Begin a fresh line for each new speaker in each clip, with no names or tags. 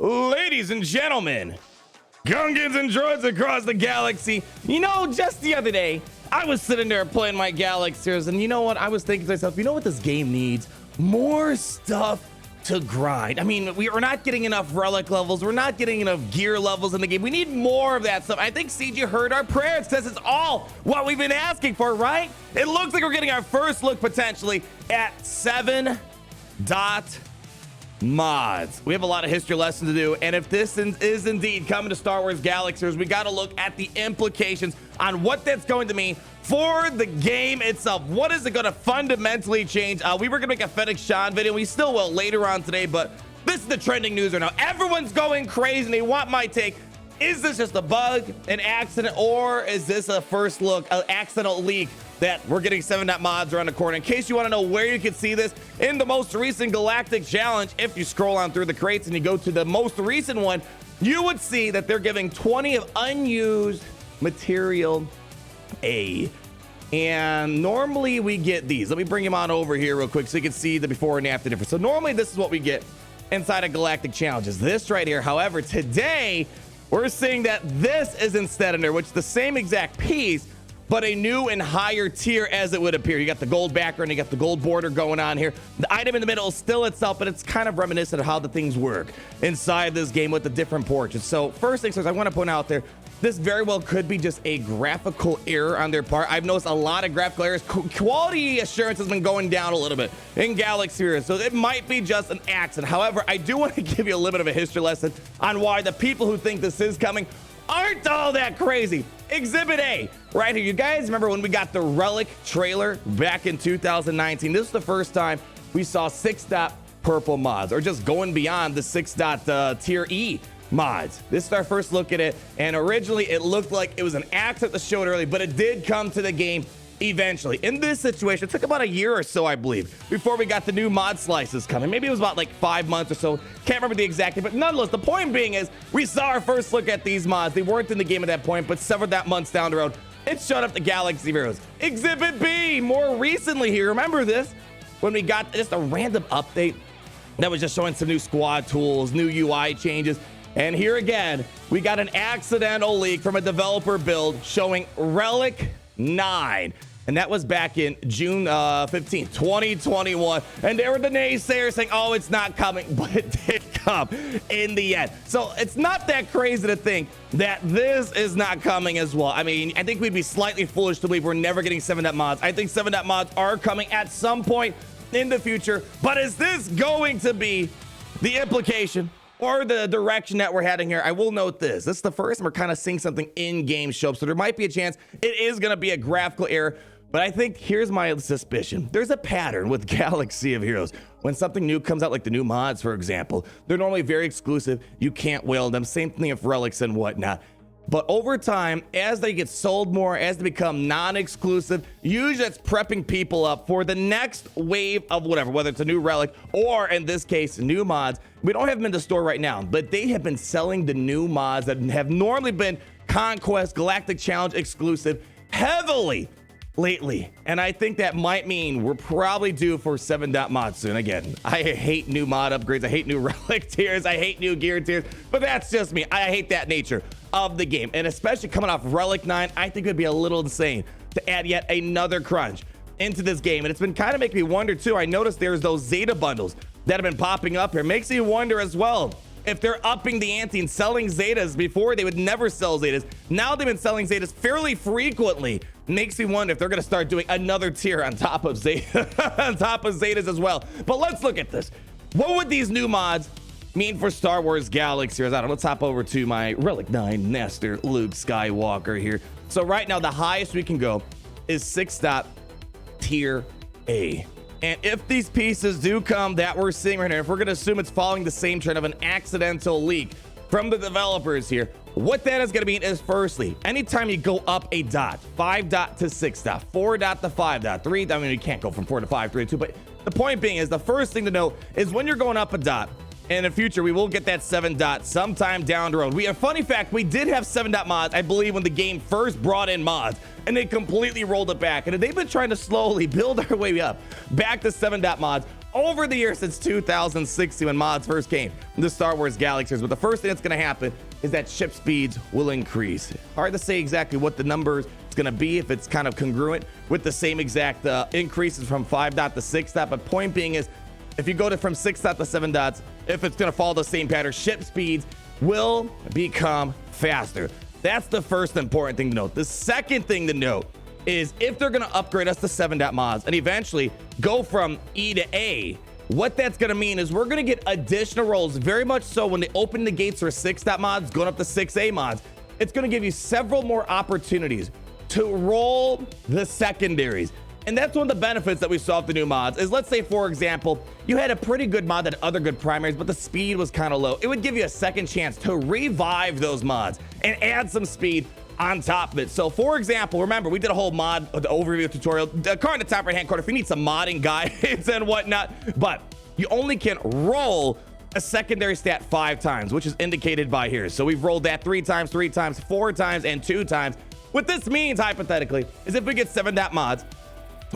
Ladies and gentlemen, Gungans and droids across the galaxy, you know, just the other day, I was sitting there playing my Galaxies, and you know what? I was thinking to myself, you know what this game needs? More stuff to grind. I mean, we're not getting enough relic levels. We're not getting enough gear levels in the game. We need more of that stuff. I think CG heard our prayers because it's all what we've been asking for, right? It looks like we're getting our first look potentially at 7 mods. We have a lot of history lessons to do, and if this is indeed coming to Star Wars Galaxies, we got to look at the implications on what that's going to mean for the game itself. What is it going to fundamentally change? We were going to make a Fennec Sean video. We still will later on today, but this is the trending news right now. Everyone's going crazy, and they want my take. Is this just a bug, an accident, or is this a first look, an accidental leak that we're getting 7 mods around the corner? In case you want to know where you can see this, in the most recent Galactic Challenge, if you scroll on through the crates and you go to the most recent one, you would see that they're giving 20 of unused material A. And normally we get these. Let me bring them on over here real quick so you can see the before and after difference. So normally this is what we get inside of Galactic Challenges. This right here. However, today we're seeing that this is instead in there, which is the same exact piece, but a new and higher tier as it would appear. You got the gold background, you got the gold border going on here. The item in the middle is still itself, but it's kind of reminiscent of how the things work inside this game with the different portraits. So first things first, I want to point out there, this very well could be just a graphical error on their part. I've noticed a lot of graphical errors. Quality assurance has been going down a little bit in Galaxy, so it might be just an accident. However, I do want to give you a little bit of a history lesson on why the people who think this is coming aren't all that crazy. Exhibit A right here. You guys remember when we got the Relic trailer back in 2019? This is the first time we saw 6 purple mods, or just going beyond the 6 tier E mods. This is our first look at it, and originally it looked like it was an accident to show it early, but it did come to the game eventually. In this situation, it took about a year or so, I believe, before we got the new mod slices coming. Maybe it was about like 5 months or so. Can't remember the exact date, but nonetheless, the point being is we saw our first look at these mods. They weren't in the game at that point, but several months down the road, it showed up the Galaxy Heroes. Exhibit B, more recently here, remember this? When we got just a random update that was just showing some new squad tools, new UI changes. And here again, we got an accidental leak from a developer build showing Relic 9. And that was back in June 15th, 2021. And there were the naysayers saying, oh, it's not coming, but it did come in the end. So it's not that crazy to think that this is not coming as well. I mean, I think we'd be slightly foolish to believe we're never getting 7 mods. I think 7 mods are coming at some point in the future. But is this going to be the implication or the direction that we're heading here? I will note this. This is the first time we're kind of seeing something in-game show up, so there might be a chance it is going to be a graphical error. But I think here's my suspicion. There's a pattern with Galaxy of Heroes. When something new comes out, like the new mods, for example, they're normally very exclusive. You can't whale them. Same thing with relics and whatnot. But over time, as they get sold more, as they become non-exclusive, usually it's prepping people up for the next wave of whatever, whether it's a new relic or, in this case, new mods. We don't have them in the store right now, but they have been selling the new mods that have normally been Conquest, Galactic Challenge exclusive heavily lately. And I think that might mean we're probably due for 7 mods soon. Again, I hate new mod upgrades. I hate new relic tiers. I hate new gear tiers, but that's just me. I hate that nature of the game. And especially coming off Relic 9, I think it would be a little insane to add yet another crunch into this game. And it's been kind of making me wonder too. I noticed there's those Zeta bundles that have been popping up here. Makes me wonder as well if they're upping the ante and selling Zetas. Before they would never sell Zetas. Now they've been selling Zetas fairly frequently. Makes me wonder if they're going to start doing another tier on top of Zeta, on top of Zetas as well. But let's look at this. What would these new mods mean for Star Wars Galaxy? Let's hop over to my Relic 9 Master Luke Skywalker here. So right now, the highest we can go is 6 tier A. And if these pieces do come that we're seeing right here, if we're going to assume it's following the same trend of an accidental leak from the developers here, what that is going to mean is, firstly, anytime you go up a dot, 5 to 6 4 to 5 3, I mean, you can't go from 4 to 5, 3 to 2, but the point being is the first thing to know is when you're going up a dot, in the future, we will get that 7 sometime down the road. A funny fact, we did have 7 mods, I believe, when the game first brought in mods, and they completely rolled it back. And they've been trying to slowly build our way up back to 7 mods over the years since 2016 when mods first came to Star Wars Galaxies. But the first thing that's going to happen is that ship speeds will increase. Hard to say exactly what the numbers it's going to be, if it's kind of congruent with the same exact increases from 5 dot to 6 dot. But point being is, if you go to from 6 dot to 7 dots, if it's going to follow the same pattern, ship speeds will become faster. That's the first important thing to note. The second thing to note is if they're going to upgrade us to 7 dot mods and eventually go from E to A, what that's going to mean is we're going to get additional roles, very much so when they open the gates for 6 dot mods going up to 6A mods. It's going to give you several more opportunities to roll the secondaries. And that's one of the benefits that we saw with the new mods is, let's say, for example, you had a pretty good mod that had other good primaries, but the speed was kind of low. It would give you a second chance to revive those mods and add some speed on top of it. So for example, remember, we did a whole mod overview tutorial, card in the top right hand corner if you need some modding guides and whatnot, but you only can roll a secondary stat 5 times, which is indicated by here. So we've rolled that 3 times, 4 times, and 2 times. What this means hypothetically is if we get 7 dot mods,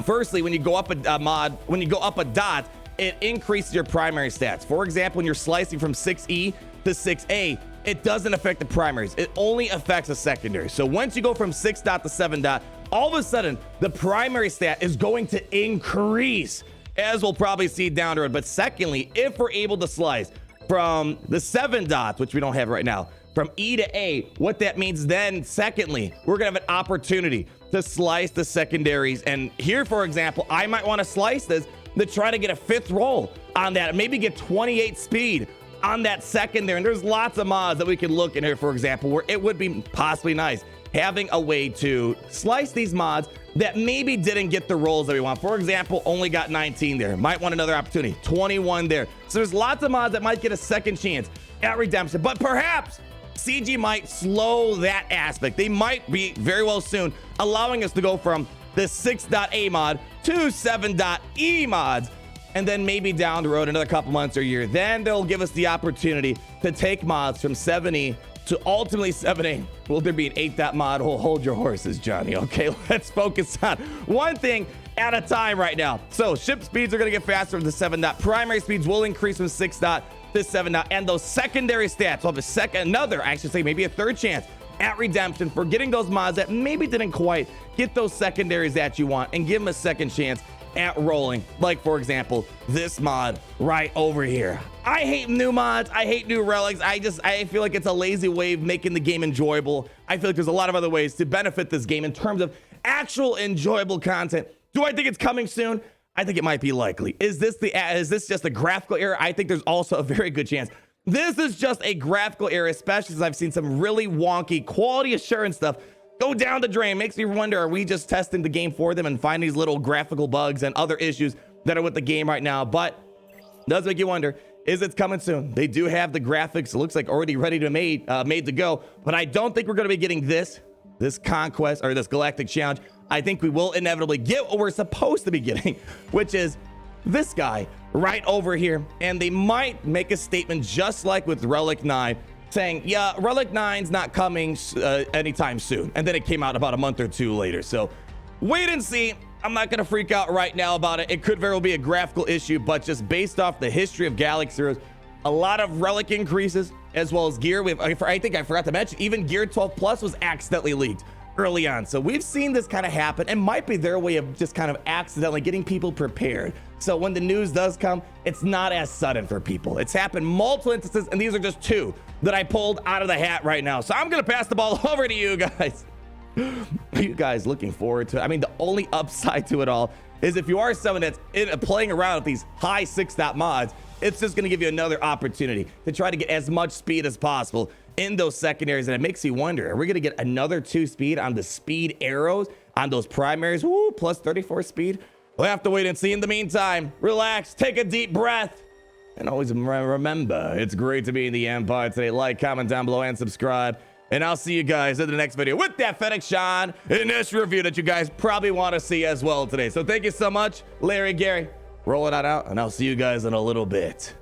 firstly, when you go up a dot, it increases your primary stats. For example, when you're slicing from 6E to 6A, it doesn't affect the primaries. It only affects the secondary. So once you go from 6 dot to 7 dot, all of a sudden, the primary stat is going to increase, as we'll probably see down the road. But secondly, if we're able to slice from the 7 dots, which we don't have right now, from E to A, what that means then, secondly, we're gonna have an opportunity to slice the secondaries. And here, for example, I might wanna slice this to try to get a 5th roll on that, maybe get 28 speed on that secondary. And there's lots of mods that we can look in here, for example, where it would be possibly nice having a way to slice these mods that maybe didn't get the rolls that we want. For example, only got 19 there. Might want another opportunity, 21 there. So there's lots of mods that might get a second chance at redemption, but perhaps CG might slow that aspect. They might be very well soon allowing us to go from the 6.A mod to 7.E mods, and then maybe down the road another couple months or year, then they'll give us the opportunity to take mods from 7E to ultimately 7A. Will there be an 8 dot mod? Well, hold your horses, Johnny. Okay, let's focus on one thing at a time right now. So ship speeds are going to get faster from the 7 dot. Primary speeds will increase from 6 dot to 7 dot, and those secondary stats will have maybe a third chance at redemption for getting those mods that maybe didn't quite get those secondaries that you want, and give them a second chance at rolling. Like, for example, this mod right over here. I hate new mods. I hate new relics. I feel like it's a lazy way of making the game enjoyable. I feel like there's a lot of other ways to benefit this game in terms of actual enjoyable content. Do I think it's coming soon? I think it might be likely. Is this just a graphical error? I think there's also a very good chance this is just a graphical error, especially as I've seen some really wonky quality assurance stuff go down the drain. Makes me wonder, are we just testing the game for them and find these little graphical bugs and other issues that are with the game right now? But does make you wonder, is it coming soon? They do have the graphics, it looks like already ready to made to go, but I don't think we're going to be getting this conquest or this galactic challenge. I think we will inevitably get what we're supposed to be getting, which is this guy right over here. And they might make a statement just like with Relic 9, saying, yeah, Relic 9's not coming anytime soon. And then it came out about a month or 2 later. So wait and see. I'm not going to freak out right now about it. It could very well be a graphical issue, but just based off the history of Galaxy Heroes, a lot of relic increases as well as gear. I think I forgot to mention, even Gear 12 Plus was accidentally leaked early on. So we've seen this kind of happen, and might be their way of just kind of accidentally getting people prepared. So when the news does come, it's not as sudden for people. It's happened multiple instances, and these are just 2 that I pulled out of the hat right now. So I'm going to pass the ball over to you guys. Are you guys looking forward to it? I mean, the only upside to it all is if you are someone that's playing around with these high 6 dot mods, it's just going to give you another opportunity to try to get as much speed as possible in those secondaries. And it makes you wonder, are we going to get another 2 speed on the speed arrows on those primaries? Woo, plus 34 speed. We'll have to wait and see. In the meantime, relax, take a deep breath, and always remember, it's great to be in the Empire today. Like, comment down below, and subscribe. And I'll see you guys in the next video with that FedEx Sean in this review that you guys probably want to see as well today. So thank you so much, Larry, Gary. Rolling that out, and I'll see you guys in a little bit.